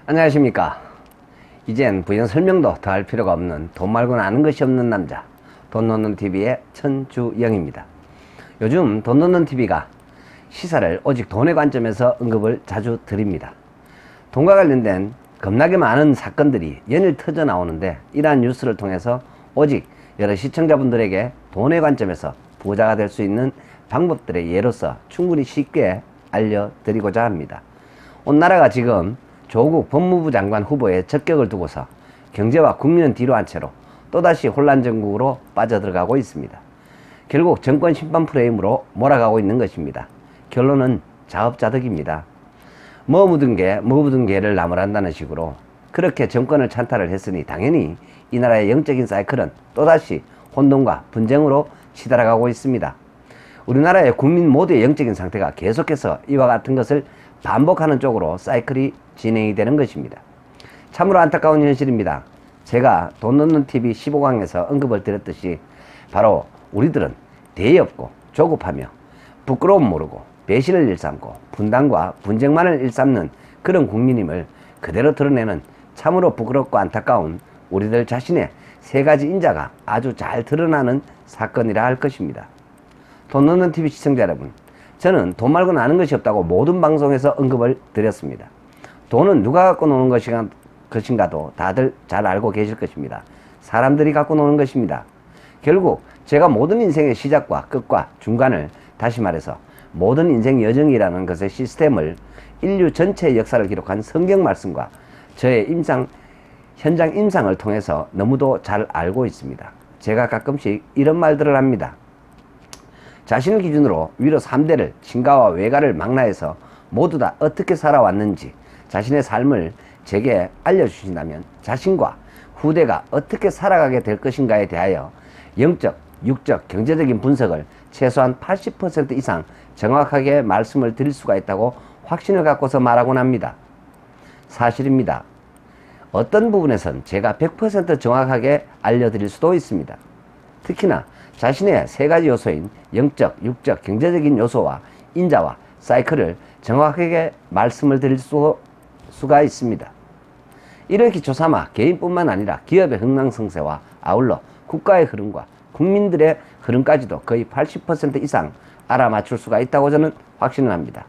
안녕하십니까. 이젠 부연 설명도 더 할 필요가 없는 돈 말고는 아는 것이 없는 남자, 돈 놓는 TV의 천주영입니다. 요즘 돈 놓는 TV가 시사를 오직 돈의 관점에서 언급을 자주 드립니다. 돈과 관련된 겁나게 많은 사건들이 연일 터져 나오는데, 이러한 뉴스를 통해서 오직 여러 시청자분들에게 돈의 관점에서 부자가 될 수 있는 방법들의 예로서 충분히 쉽게 알려드리고자 합니다. 온 나라가 지금 조국 법무부 장관 후보의 적격을 두고서 경제와 국민은 뒤로 한 채로 또다시 혼란 정국으로 빠져들어가고 있습니다. 결국 정권 심판 프레임으로 몰아가고 있는 것입니다. 결론은 자업자득입니다. 뭐 묻은 개를 나무란다는 식으로 그렇게 정권을 찬탈을 했으니 당연히 이 나라의 영적인 사이클은 또다시 혼돈과 분쟁으로 치달아가고 있습니다. 우리나라의 국민 모두의 영적인 상태가 계속해서 이와 같은 것을 반복하는 쪽으로 사이클이 진행이 되는 것입니다. 참으로 안타까운 현실입니다. 제가 돈 놓는 TV 15강에서 언급을 드렸듯이 바로 우리들은 대의 없고 조급하며 부끄러움 모르고 배신을 일삼고 분단과 분쟁만을 일삼는 그런 국민임을 그대로 드러내는 참으로 부끄럽고 안타까운 우리들 자신의 세 가지 인자가 아주 잘 드러나는 사건이라 할 것입니다. 돈 놓는 TV 시청자 여러분, 저는 돈 말고는 아는 것이 없다고 모든 방송에서 언급을 드렸습니다. 돈은 누가 갖고 노는 것인가도 다들 잘 알고 계실 것입니다. 사람들이 갖고 노는 것입니다. 결국 제가 모든 인생의 시작과 끝과 중간을, 다시 말해서 모든 인생 여정이라는 것의 시스템을, 인류 전체의 역사를 기록한 성경 말씀과 저의 현장 임상을 통해서 너무도 잘 알고 있습니다. 제가 가끔씩 이런 말들을 합니다. 자신을 기준으로 위로 3대를, 친가와 외가를 망라해서 모두 다 어떻게 살아왔는지 자신의 삶을 제게 알려주신다면 자신과 후대가 어떻게 살아가게 될 것인가에 대하여 영적, 육적, 경제적인 분석을 최소한 80% 이상 정확하게 말씀을 드릴 수가 있다고 확신을 갖고서 말하곤 합니다. 사실입니다. 어떤 부분에선 제가 100% 정확하게 알려드릴 수도 있습니다. 특히나 자신의 세 가지 요소인 영적, 육적, 경제적인 요소와 인자와 사이클을 정확하게 말씀을 드릴 수가 있습니다. 이를 기초 삼아 개인뿐만 아니라 기업의 흥망성쇠와 아울러 국가의 흐름과 국민들의 흐름까지도 거의 80% 이상 알아맞출 수가 있다고 저는 확신을 합니다.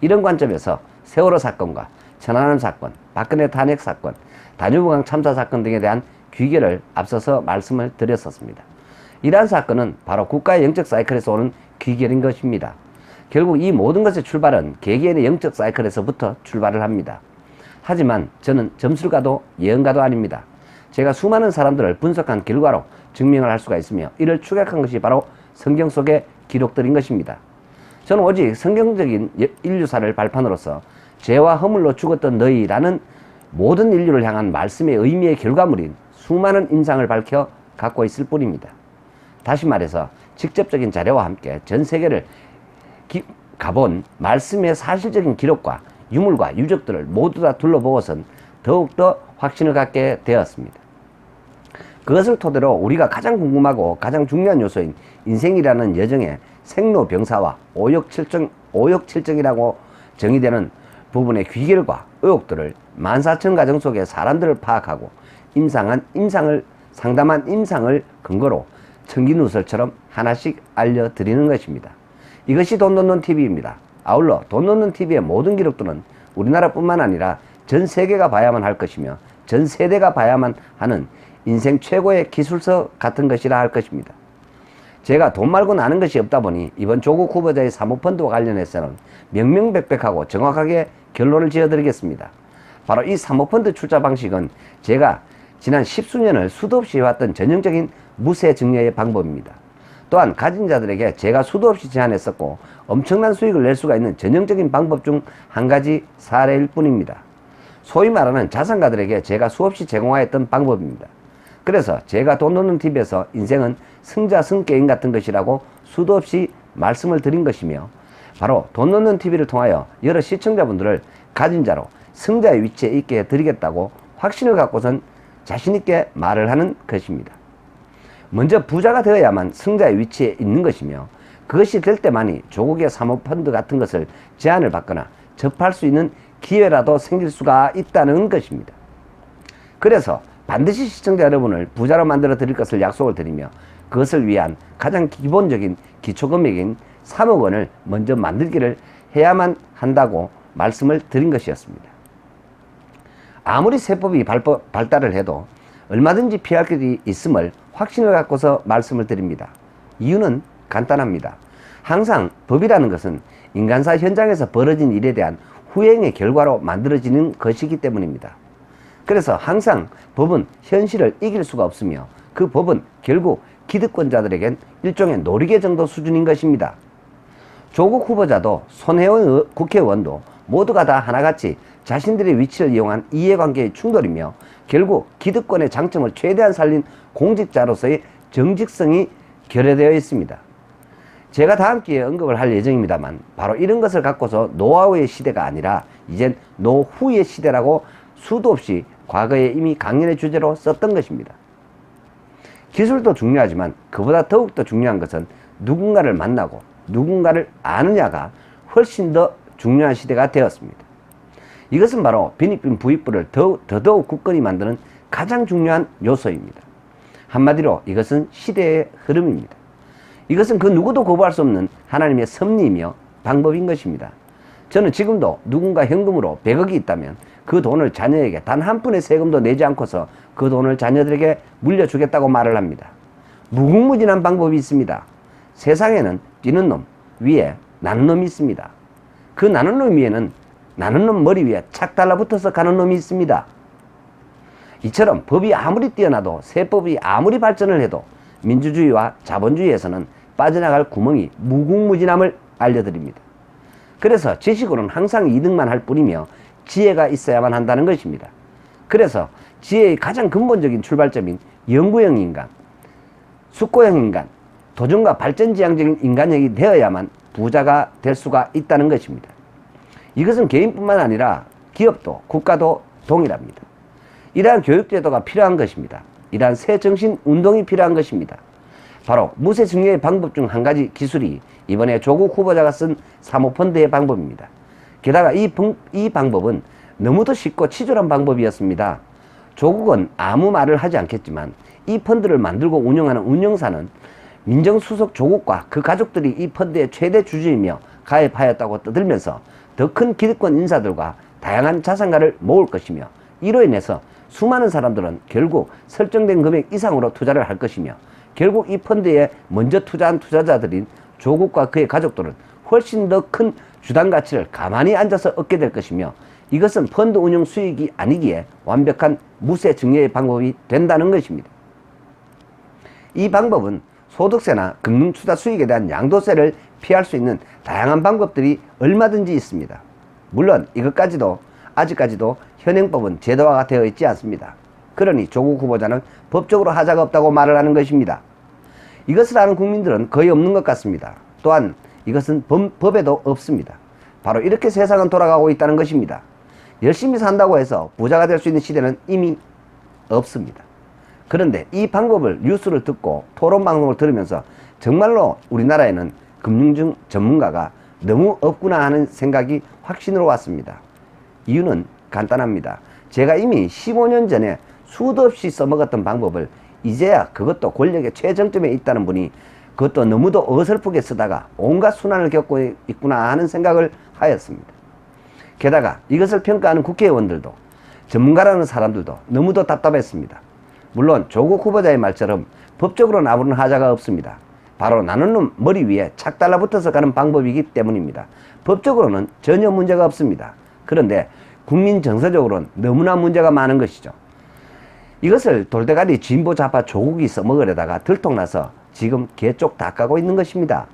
이런 관점에서 세월호 사건과 천안함 사건, 박근혜 탄핵 사건, 다뉴브강 참사 사건 등에 대한 귀결을 앞서서 말씀을 드렸었습니다. 이러한 사건은 바로 국가의 영적 사이클에서 오는 귀결인 것입니다. 결국 이 모든 것의 출발은 개개인의 영적 사이클에서부터 출발을 합니다. 하지만 저는 점술가도 예언가도 아닙니다. 제가 수많은 사람들을 분석한 결과로 증명을 할 수가 있으며 이를 추격한 것이 바로 성경 속의 기록들인 것입니다. 저는 오직 성경적인 인류사를 발판으로서 죄와 허물로 죽었던 너희라는 모든 인류를 향한 말씀의 의미의 결과물인 수많은 임상을 밝혀 갖고 있을 뿐입니다. 다시 말해서 직접적인 자료와 함께 전 세계를 가본 말씀의 사실적인 기록과 유물과 유적들을 모두 다 둘러보고선 더욱더 확신을 갖게 되었습니다. 그것을 토대로 우리가 가장 궁금하고 가장 중요한 요소인 인생이라는 여정의 생로병사와 오욕칠정이라고 정의되는 부분의 귀결과 의혹들을 14,000 가정 속의 사람들을 파악하고 상담한 임상을 근거로 청기누설처럼 하나씩 알려드리는 것입니다. 이것이 돈 놓는 TV입니다. 아울러 돈 놓는 TV의 모든 기록들은 우리나라뿐만 아니라 전 세계가 봐야만 할 것이며 전 세대가 봐야만 하는 인생 최고의 기술서 같은 것이라 할 것입니다. 제가 돈 말고는 아는 것이 없다 보니 이번 조국 후보자의 사모펀드와 관련해서는 명명백백하고 정확하게 결론을 지어드리겠습니다. 바로 이 사모펀드 출자 방식은 제가 지난 10수년을 수도 없이 해왔던 전형적인 무세 증여의 방법입니다. 또한 가진 자들에게 제가 수도 없이 제안했었고 엄청난 수익을 낼 수가 있는 전형적인 방법 중 한 가지 사례일 뿐입니다. 소위 말하는 자산가들에게 제가 수없이 제공하였던 방법입니다. 그래서 제가 돈 놓는 TV에서 인생은 승자승 게임 같은 것이라고 수도 없이 말씀을 드린 것이며, 바로 돈 놓는 TV를 통하여 여러 시청자분들을 가진 자로 승자의 위치에 있게 해드리겠다고 확신을 갖고선 자신있게 말을 하는 것입니다. 먼저 부자가 되어야만 승자의 위치에 있는 것이며, 그것이 될 때만이 조국의 사모펀드 같은 것을 제안을 받거나 접할 수 있는 기회라도 생길 수가 있다는 것입니다. 그래서 반드시 시청자 여러분을 부자로 만들어 드릴 것을 약속을 드리며 그것을 위한 가장 기본적인 기초금액인 3억 원을 먼저 만들기를 해야만 한다고 말씀을 드린 것이었습니다. 아무리 세법이 발달을 해도 얼마든지 피할 길이 있음을 확신을 갖고서 말씀을 드립니다. 이유는 간단합니다. 항상 법이라는 것은 인간사 현장에서 벌어진 일에 대한 후행의 결과로 만들어지는 것이기 때문입니다. 그래서 항상 법은 현실을 이길 수가 없으며 그 법은 결국 기득권자들에겐 일종의 놀이개 정도 수준인 것입니다. 조국 후보자도 손혜원 국회의원도 모두가 다 하나같이 자신들의 위치를 이용한 이해관계의 충돌이며 결국 기득권의 장점을 최대한 살린 공직자로서의 정직성이 결여되어 있습니다. 제가 다음 기회에 언급을 할 예정입니다만 바로 이런 것을 갖고서 노하우의 시대가 아니라 이젠 노후의 시대라고 수도 없이 과거에 이미 강연의 주제로 썼던 것입니다. 기술도 중요하지만 그보다 더욱더 중요한 것은 누군가를 만나고 누군가를 아느냐가 훨씬 더 중요한 시대가 되었습니다. 이것은 바로 빈익빈 부익부를 더더욱 굳건히 만드는 가장 중요한 요소입니다. 한마디로 이것은 시대의 흐름입니다. 이것은 그 누구도 거부할 수 없는 하나님의 섭리이며 방법인 것입니다. 저는 지금도 누군가 현금으로 100억이 있다면 그 돈을 자녀에게 단 한 푼의 세금도 내지 않고서 그 돈을 자녀들에게 물려주겠다고 말을 합니다. 무궁무진한 방법이 있습니다. 세상에는 뛰는 놈 위에 나는 놈이 있습니다. 그 나는 놈 위에는 나는 놈 머리 위에 착 달라붙어서 가는 놈이 있습니다. 이처럼 법이 아무리 뛰어나도 세법이 아무리 발전을 해도 민주주의와 자본주의에서는 빠져나갈 구멍이 무궁무진함을 알려드립니다. 그래서 지식으로는 항상 이득만 할 뿐이며 지혜가 있어야만 한다는 것입니다. 그래서 지혜의 가장 근본적인 출발점인 연구형 인간, 숙고형 인간, 도전과 발전지향적인 인간형이 되어야만 부자가 될 수가 있다는 것입니다. 이것은 개인뿐만 아니라 기업도 국가도 동일합니다. 이러한 교육제도가 필요한 것입니다. 이러한 새 정신 운동이 필요한 것입니다. 바로 무쇠증여의 방법 중 한 가지 기술이 이번에 조국 후보자가 쓴 사모펀드의 방법입니다. 게다가 이 방법은 너무도 쉽고 치졸한 방법이었습니다. 조국은 아무 말을 하지 않겠지만 이 펀드를 만들고 운영하는 운영사는 민정수석 조국과 그 가족들이 이 펀드의 최대 주주이며 가입하였다고 떠들면서 더 큰 기득권 인사들과 다양한 자산가를 모을 것이며 이로 인해서 수많은 사람들은 결국 설정된 금액 이상으로 투자를 할 것이며 결국 이 펀드에 먼저 투자한 투자자들인 조국과 그의 가족들은 훨씬 더 큰 주당 가치를 가만히 앉아서 얻게 될 것이며 이것은 펀드 운영 수익이 아니기에 완벽한 무쇠 증여의 방법이 된다는 것입니다. 이 방법은 소득세나 금융투자 수익에 대한 양도세를 피할 수 있는 다양한 방법들이 얼마든지 있습니다. 물론 이것까지도 아직까지도 현행법은 제도화가 되어 있지 않습니다. 그러니 조국 후보자는 법적으로 하자가 없다고 말을 하는 것입니다. 이것을 아는 국민들은 거의 없는 것 같습니다. 또한 이것은 법에도 없습니다. 바로 이렇게 세상은 돌아가고 있다는 것입니다. 열심히 산다고 해서 부자가 될 수 있는 시대는 이미 없습니다. 그런데 이 방법을 뉴스를 듣고 토론방송을 들으면서 정말로 우리나라에는 금융 전문가가 너무 없구나 하는 생각이 확신으로 왔습니다. 이유는 간단합니다. 제가 이미 15년 전에 수도 없이 써먹었던 방법을 이제야 그것도 권력의 최정점에 있다는 분이 그것도 너무도 어설프게 쓰다가 온갖 순환을 겪고 있구나 하는 생각을 하였습니다. 게다가 이것을 평가하는 국회의원들도 전문가라는 사람들도 너무도 답답했습니다. 물론 조국 후보자의 말처럼 법적으로 나오는 하자가 없습니다. 바로 나는 놈 머리 위에 착 달라붙어서 가는 방법이기 때문입니다. 법적으로는 전혀 문제가 없습니다. 그런데 국민 정서적으로는 너무나 문제가 많은 것이죠. 이것을 돌대가리 진보 좌파 조국이 써먹으려다가 들통나서 지금 개쪽 다 까고 있는 것입니다.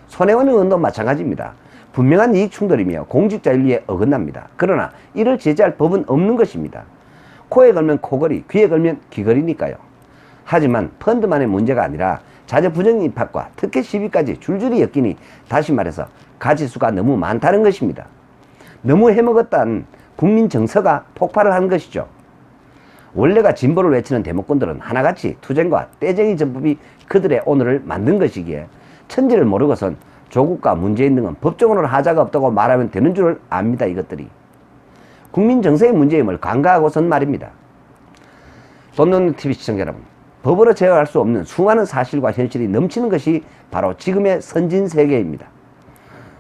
손혜원 의원도 마찬가지입니다. 분명한 이익 충돌이며 공직자 윤리에 어긋납니다. 그러나 이를 제재할 법은 없는 것입니다. 코에 걸면 코걸이, 귀에 걸면 귀걸이니까요. 하지만 펀드만의 문제가 아니라 자녀 부정 입학과 특혜 시비까지 줄줄이 엮이니 다시 말해서 가지수가 너무 많다는 것입니다. 너무 해먹었다는 국민 정서가 폭발을 한 것이죠. 원래가 진보를 외치는 대목꾼들은 하나같이 투쟁과 떼쟁이 전법이 그들의 오늘을 만든 것이기에 천지를 모르고선 조국과 문재인 등은 법적으로 하자가 없다고 말하면 되는 줄 압니다. 이것들이 국민 정서의 문제임을 간과하고선 말입니다. 돈 넣는 TV 시청자 여러분, 법으로 제어할 수 없는 수많은 사실과 현실이 넘치는 것이 바로 지금의 선진 세계입니다.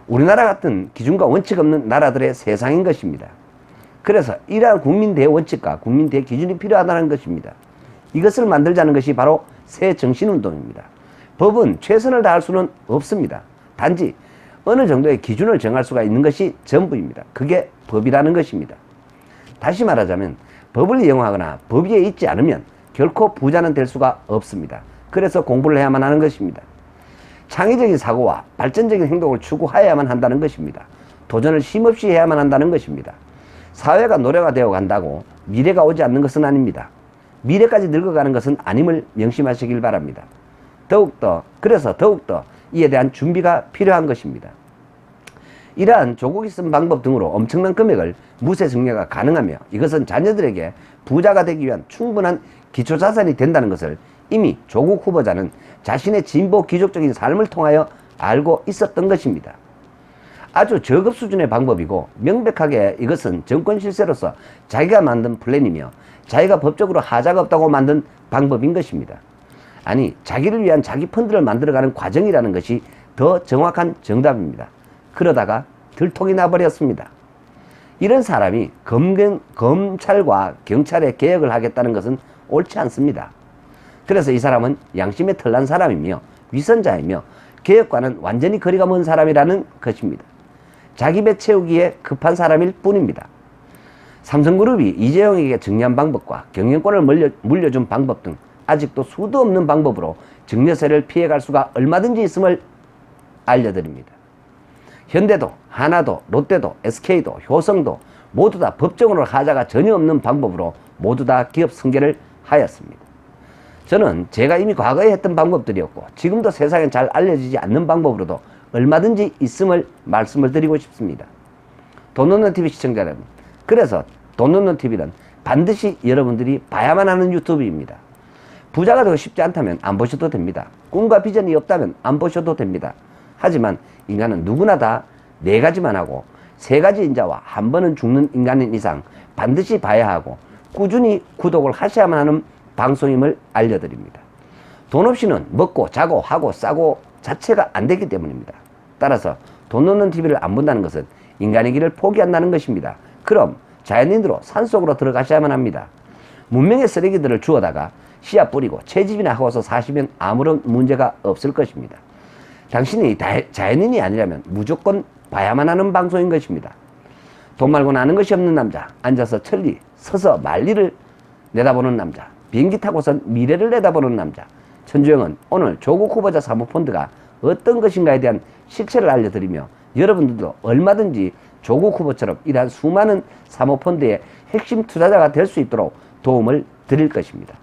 우리나라 같은 기준과 원칙 없는 나라들의 세상인 것입니다. 그래서 이러한 국민 대원칙과 국민 대기준이 필요하다는 것입니다. 이것을 만들자는 것이 바로 새 정신운동입니다. 법은 최선을 다할 수는 없습니다. 단지 어느 정도의 기준을 정할 수가 있는 것이 전부입니다. 그게 법이라는 것입니다. 다시 말하자면 법을 이용하거나 법 위에 있지 않으면 결코 부자는 될 수가 없습니다. 그래서 공부를 해야만 하는 것입니다. 창의적인 사고와 발전적인 행동을 추구해야만 한다는 것입니다. 도전을 쉼없이 해야만 한다는 것입니다. 사회가 노래가 되어 간다고 미래가 오지 않는 것은 아닙니다. 미래까지 늙어가는 것은 아님을 명심하시길 바랍니다. 그래서 더욱더 이에 대한 준비가 필요한 것입니다. 이러한 조국이 쓴 방법 등으로 엄청난 금액을 무세 증여가 가능하며 이것은 자녀들에게 부자가 되기 위한 충분한 기초자산이 된다는 것을 이미 조국 후보자는 자신의 진보 기족적인 삶을 통하여 알고 있었던 것입니다. 아주 저급 수준의 방법이고 명백하게 이것은 정권 실세로서 자기가 만든 플랜이며 자기가 법적으로 하자가 없다고 만든 방법인 것입니다. 아니, 자기를 위한 자기 펀드를 만들어가는 과정이라는 것이 더 정확한 정답입니다. 그러다가 들통이 나버렸습니다. 이런 사람이 검찰과 경찰에 개혁을 하겠다는 것은 옳지 않습니다. 그래서 이 사람은 양심에 털난 사람이며 위선자이며 개혁과는 완전히 거리가 먼 사람이라는 것입니다. 자기 배 채우기에 급한 사람일 뿐입니다. 삼성그룹이 이재용에게 정리한 방법과 경영권을 물려준 방법 등 아직도 수도 없는 방법으로 증여세를 피해갈 수가 얼마든지 있음을 알려드립니다. 현대도, 하나도, 롯데도, SK도, 효성도 모두 다 법적으로 하자가 전혀 없는 방법으로 모두 다 기업 승계를 하였습니다. 저는 제가 이미 과거에 했던 방법들이었고 지금도 세상에 잘 알려지지 않는 방법으로도 얼마든지 있음을 말씀을 드리고 싶습니다. 돈 넣는 TV 시청자 여러분, 그래서 돈 넣는 TV는 반드시 여러분들이 봐야만 하는 유튜브입니다. 부자가 되고 싶지 않다면 안 보셔도 됩니다. 꿈과 비전이 없다면 안 보셔도 됩니다. 하지만 인간은 누구나 다 4가지만 하고 3가지 인자와 한 번은 죽는 인간인 이상 반드시 봐야 하고 꾸준히 구독을 하셔야만 하는 방송임을 알려드립니다. 돈 없이는 먹고 자고 하고 싸고 자체가 안 되기 때문입니다. 따라서 돈 넣는 TV를 안 본다는 것은 인간의 길을 포기한다는 것입니다. 그럼 자연인으로 산속으로 들어가셔야만 합니다. 문명의 쓰레기들을 주워다가 씨앗 뿌리고 채집이나 하고서 사시면 아무런 문제가 없을 것입니다. 당신이 자연인이 아니라면 무조건 봐야만 하는 방송인 것입니다. 돈 말고는 아는 것이 없는 남자, 앉아서 천리, 서서 만리를 내다보는 남자, 비행기 타고선 미래를 내다보는 남자 천주영은 오늘 조국 후보자 사모펀드가 어떤 것인가에 대한 실체를 알려드리며 여러분들도 얼마든지 조국 후보처럼 이러한 수많은 사모펀드의 핵심 투자자가 될 수 있도록 도움을 드릴 것입니다.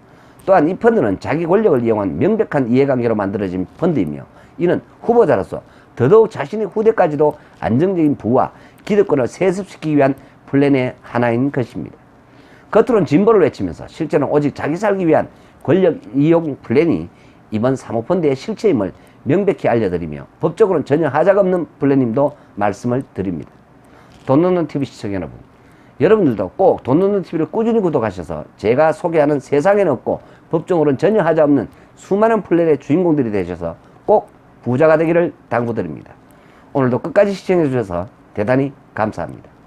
또한 이 펀드는 자기 권력을 이용한 명백한 이해관계로 만들어진 펀드이며 이는 후보자로서 더더욱 자신의 후대까지도 안정적인 부와 기득권을 세습시키기 위한 플랜의 하나인 것입니다. 겉으로는 진보를 외치면서 실제는 오직 자기 살기 위한 권력 이용 플랜이 이번 사모펀드의 실체임을 명백히 알려드리며 법적으로는 전혀 하자가 없는 플랜임도 말씀을 드립니다. 돈 넣는 TV 시청자 여러분, 여러분들도 꼭 돈 넣는 TV를 꾸준히 구독하셔서 제가 소개하는 세상에는 없고 법적으로는 전혀 하자 없는 수많은 플랜의 주인공들이 되셔서 꼭 부자가 되기를 당부드립니다. 오늘도 끝까지 시청해 주셔서 대단히 감사합니다.